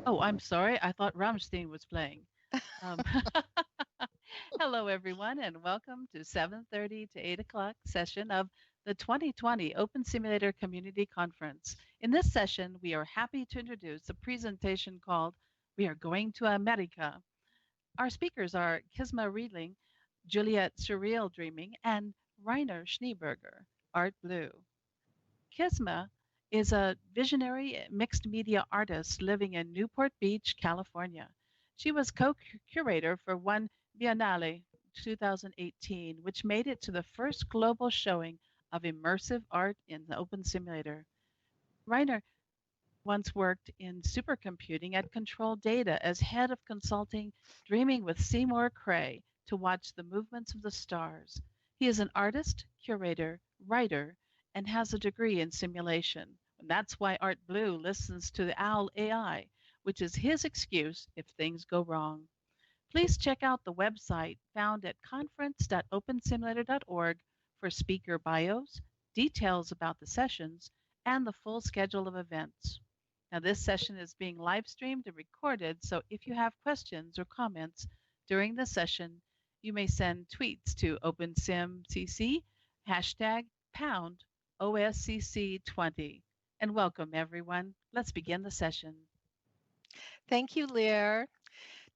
Oh, I'm sorry. I thought Rammstein was playing. Um, Hello, everyone, and welcome to 7:30 to 8 o'clock session of the 2020 Open Simulator Community Conference. In this session, we are happy to introduce a presentation called We Are Going to Amerika. Our speakers are Kisma Reidling, Juliet Surreal Dreaming, and Rainer Schneeberger, Art Blue. Kisma is a visionary mixed media artist living in Newport Beach, California. She was co curator for one Biennale 2018, which made it to the first global showing of immersive art in the Open Simulator. Reiner once worked in supercomputing at Control Data as head of consulting, dreaming with Seymour Cray to watch the movements of the stars. He is an artist, curator, writer, and has a degree in simulation. And that's why Art Blue listens to the OWL AI, which is his excuse if things go wrong. Please check out the website found at conference.opensimulator.org for speaker bios, details about the sessions, and the full schedule of events. Now, this session is being live streamed and recorded, so if you have questions or comments during the session, you may send tweets to OpenSimCC, hashtag pound OSCC20. And welcome, everyone. Let's begin the session. Thank you, Lear.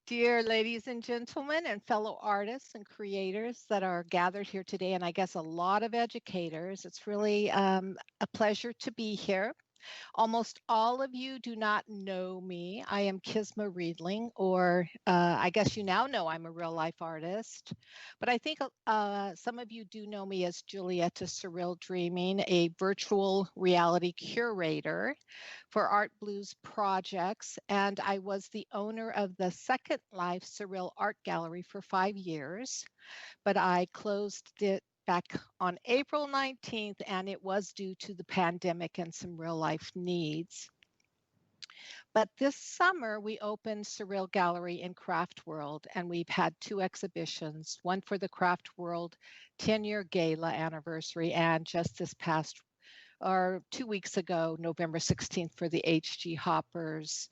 Dear ladies and gentlemen and fellow artists and creators that are gathered here today, and I guess a lot of educators, it's really a pleasure to be here. Almost all of you do not know me. I am Kisma Reidling, or I guess you now know I'm a real life artist. But I think some of you do know me as Julietta Surreal Dreaming, a virtual reality curator for Art Blues projects. And I was the owner of the Second Life Surreal Art Gallery for 5 years, but I closed it back on April 19th, and it was due to the pandemic and some real life needs. But this summer, we opened Surreal Gallery in Craft World, and we've had 2 exhibitions, one for the Craft World 10-year gala anniversary, and just this past, or 2 weeks ago, November 16th, for the H.G. Hopper's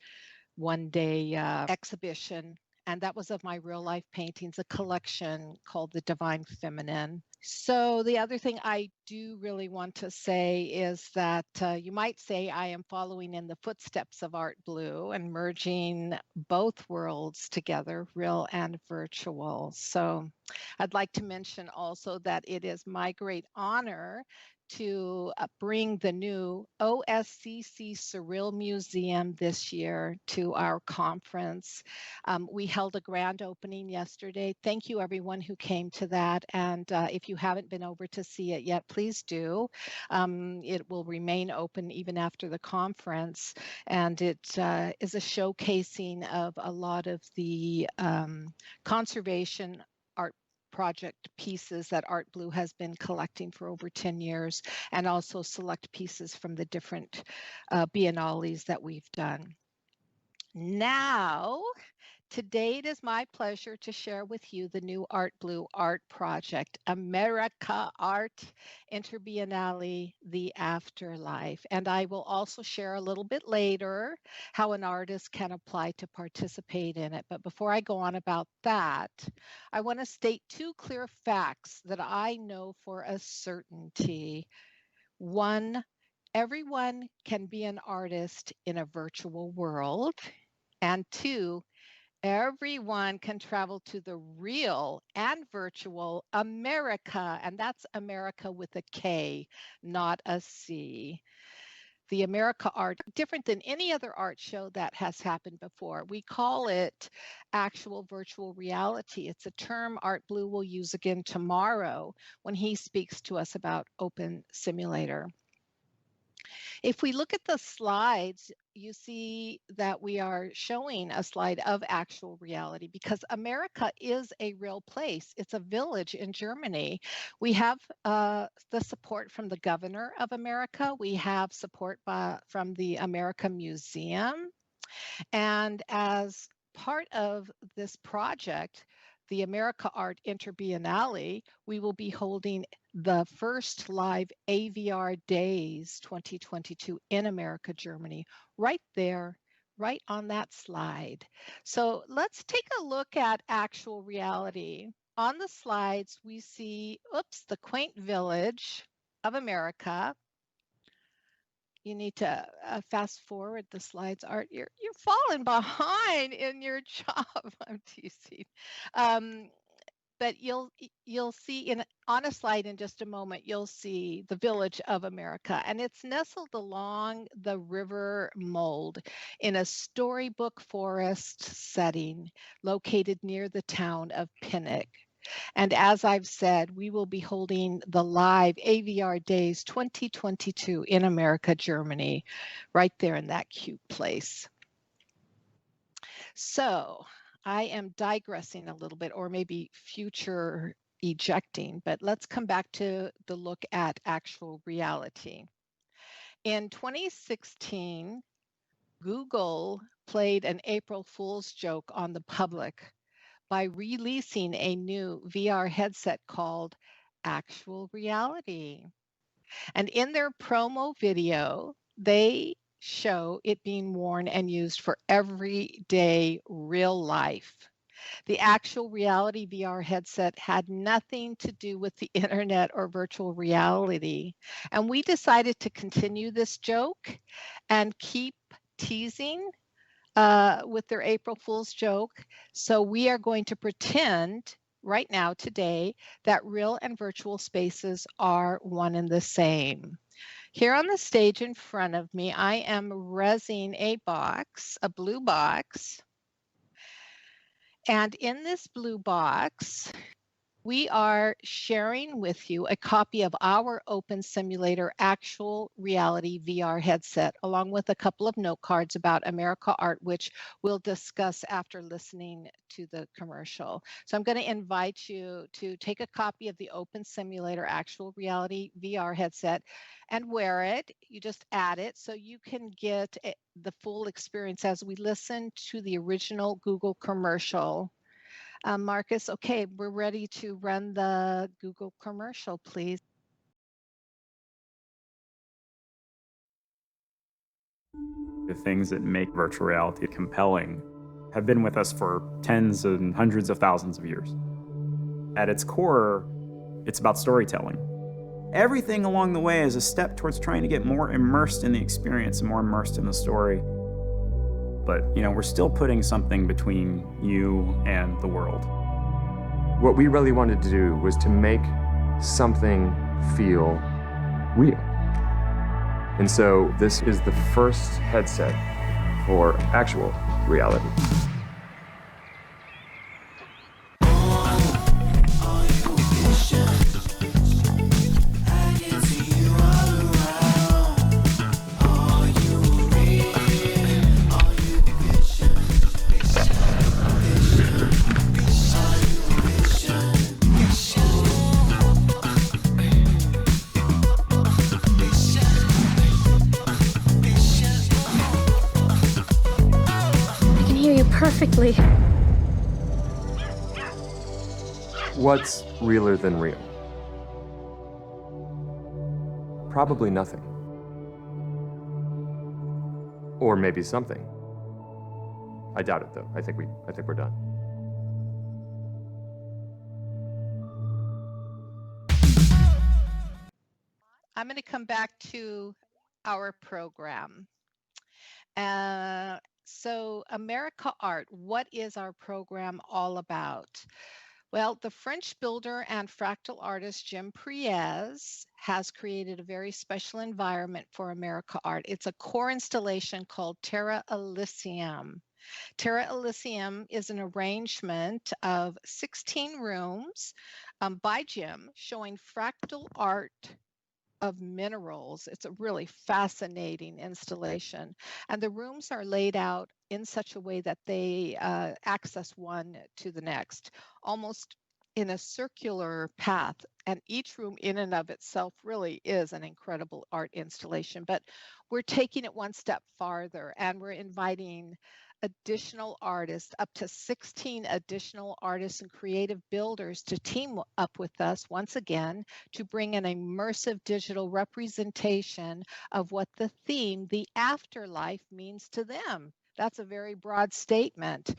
one-day exhibition. And that was of my real life paintings, a collection called The Divine Feminine. So the other thing I do really want to say is that you might say I am following in the footsteps of Art Blue and merging both worlds together, real and virtual. So I'd like to mention also that it is my great honor to bring the new OSCC Surreal Museum this year to our conference. We held a grand opening yesterday. Thank you, everyone who came to that. And if you haven't been over to see it yet, please do. It will remain open even after the conference. And it is a showcasing of a lot of the conservation art project pieces that Art Blue has been collecting for over 10 years, and also select pieces from the different biennales that we've done. Now, today it is my pleasure to share with you the new Art Blue art project, America Art Interbiennale, The Afterlife. And I will also share a little bit later how an artist can apply to participate in it. But before I go on about that, I want to state 2 clear facts that I know for a certainty. 1, everyone can be an artist in a virtual world. And 2, everyone can travel to the real and virtual America, and that's America with a K, not a C. The America Art, different than any other art show that has happened before. We call it actual virtual reality. It's a term Art Blue will use again tomorrow when he speaks to us about Open Simulator. If we look at the slides, you see that we are showing a slide of actual reality because America is a real place. It's a village in Germany. We have the support from the governor of America. We have support from the America Museum. And as part of this project, the America Art Interbiennale, we will be holding the first live AVR Days 2022 in America, Germany, right there right on that slide. So let's take a look at actual reality. On the slides, we see, the quaint village of America. You need to fast forward the slides. Art, you're falling behind in your job. I'm teasing. Um, but you'll see on a slide in just a moment, you'll see the village of America, and it's nestled along the river Mold in a storybook forest setting located near the town of Pinnock. And as I've said, we will be holding the live AVR Days 2022 in America, Germany, right there in that cute place. So I am digressing a little bit, or maybe future ejecting, but let's come back to the look at actual reality. In 2016, Google played an April Fool's joke on the public by releasing a new VR headset called Actual Reality. And in their promo video, they show it being worn and used for everyday real life. The Actual Reality VR headset had nothing to do with the internet or virtual reality. And we decided to continue this joke and keep teasing with their April Fool's joke. So we are going to pretend right now, today, that real and virtual spaces are one and the same. Here on the stage in front of me, I am resing a box, a blue box. And in this blue box, we are sharing with you a copy of our Opensimulator Actual Reality VR headset, along with a couple of note cards about America Art, which we'll discuss after listening to the commercial. So I'm going to invite you to take a copy of the Opensimulator Actual Reality VR headset and wear it. You just add it so you can get the full experience as we listen to the original Google commercial. Marcus, okay, we're ready to run the Google commercial, please. The things that make virtual reality compelling have been with us for tens and hundreds of thousands of years. At its core, it's about storytelling. Everything along the way is a step towards trying to get more immersed in the experience and more immersed in the story. But, we're still putting something between you and the world. What we really wanted to do was to make something feel real. And so this is the first headset for actual reality. Perfectly. What's realer than real? Probably nothing. Or maybe something. I doubt it though. I think we're done. I'm going to come back to our program. So America Art, what is our program all about? Well, the French builder and fractal artist Jim Priez has created a very special environment for America Art. It's a core installation called Terra Elysium. Terra Elysium is an arrangement of 16 rooms by Jim showing fractal art of minerals. It's a really fascinating installation. And the rooms are laid out in such a way that they access one to the next, almost in a circular path. And each room in and of itself really is an incredible art installation. But we're taking it one step farther, and we're inviting additional artists, up to 16 additional artists and creative builders to team up with us once again to bring an immersive digital representation of what the theme, the afterlife, means to them. That's a very broad statement.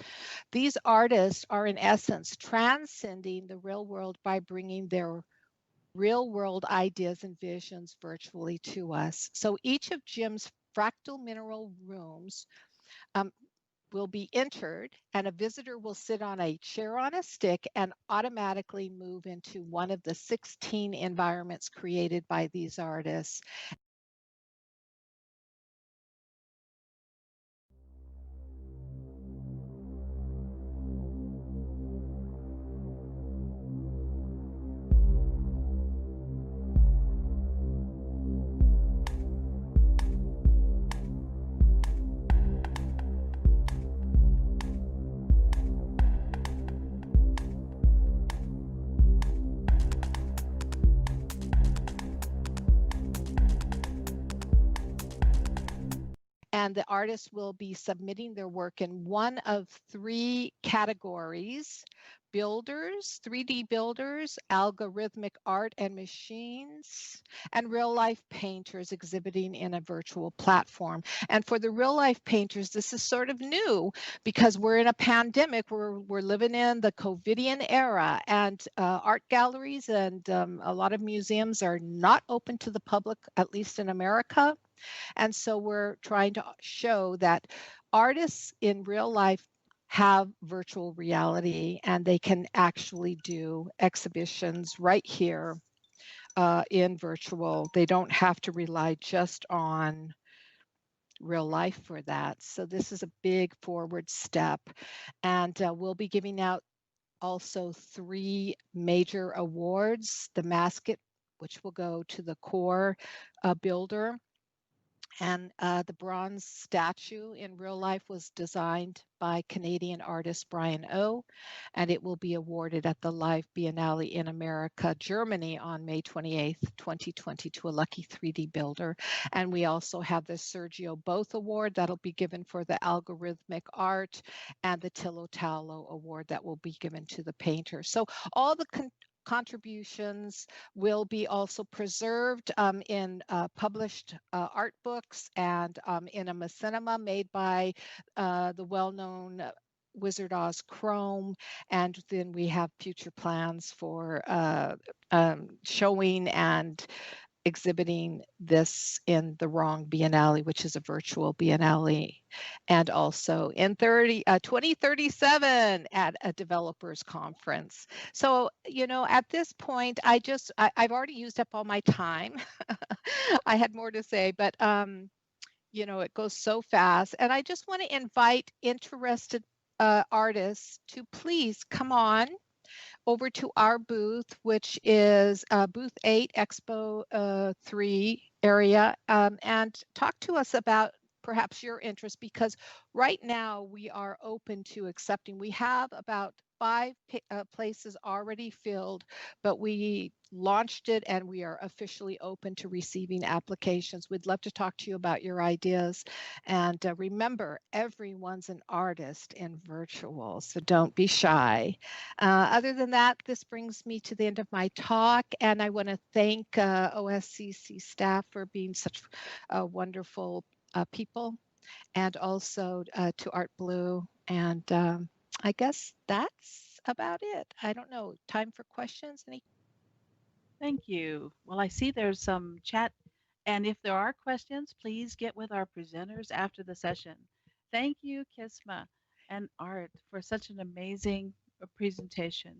These artists are, in essence, transcending the real world by bringing their real world ideas and visions virtually to us. So each of Jim's fractal mineral rooms will be entered, and a visitor will sit on a chair on a stick and automatically move into one of the 16 environments created by these artists. And the artists will be submitting their work in one of three categories: builders, 3D builders, algorithmic art and machines, and real life painters exhibiting in a virtual platform. And for the real life painters, this is sort of new because we're in a pandemic. We're living in the COVIDian era, and art galleries and a lot of museums are not open to the public, at least in America. And so we're trying to show that artists in real life have virtual reality and they can actually do exhibitions right here in virtual. They don't have to rely just on real life for that. So this is a big forward step. And we'll be giving out also 3 major awards: the Masket, which will go to the core builder. And the bronze statue in real life was designed by Canadian artist Brian O, and it will be awarded at the Live Biennale in America, Germany on May 28th, 2020 to a lucky 3D builder. And we also have the Sergio Both Award that'll be given for the algorithmic art, and the Tillo Tallo Award that will be given to the painter. So all the contributions will be also preserved in published art books and in a machinima made by the well-known Wizard Oz Chrome. And then we have future plans for showing and exhibiting this in the Wrong Biennale, which is a virtual Biennale, and also in 2037 at a developers conference. So, at this point, I've already used up all my time. I had more to say, but it goes so fast. And I just want to invite interested artists to please come on over to our booth, which is booth 8, Expo 3 area, and talk to us about perhaps your interest, because right now we are open to accepting. We have about 5 places already filled, but we launched it and we are officially open to receiving applications. We'd love to talk to you about your ideas. And remember, everyone's an artist in virtual, so don't be shy. Other than that, this brings me to the end of my talk, and I want to thank OSCC staff for being such wonderful people, and also to Art Blue. And I guess that's about it. I don't know. Time for questions? Thank you. Well, I see there's some chat, and if there are questions, please get with our presenters after the session. Thank you, Kisma and Art, for such an amazing presentation.